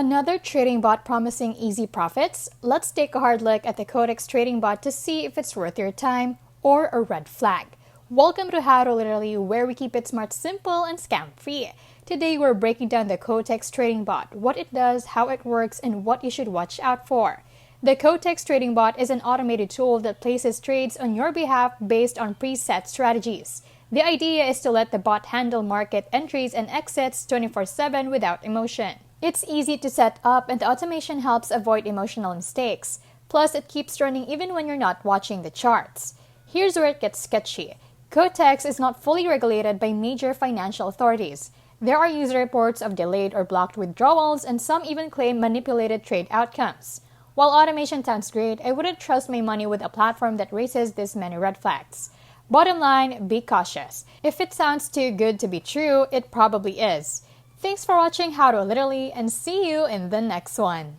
Another trading bot promising easy profits? Let's take a hard look at the Quotex Trading Bot to see if it's worth your time or a red flag. Welcome to How to Literally, where we keep it smart, simple, and scam-free. Today we're breaking down the Quotex Trading Bot, what it does, how it works, and what you should watch out for. The Quotex Trading Bot is an automated tool that places trades on your behalf based on preset strategies. The idea is to let the bot handle market entries and exits 24/7 without emotion. It's easy to set up, and the automation helps avoid emotional mistakes. Plus, it keeps running even when you're not watching the charts. Here's where it gets sketchy. Quotex is not fully regulated by major financial authorities. There are user reports of delayed or blocked withdrawals, and some even claim manipulated trade outcomes. While automation sounds great, I wouldn't trust my money with a platform that raises this many red flags. Bottom line, be cautious. If it sounds too good to be true, it probably is. Thanks for watching How to Literally, and see you in the next one.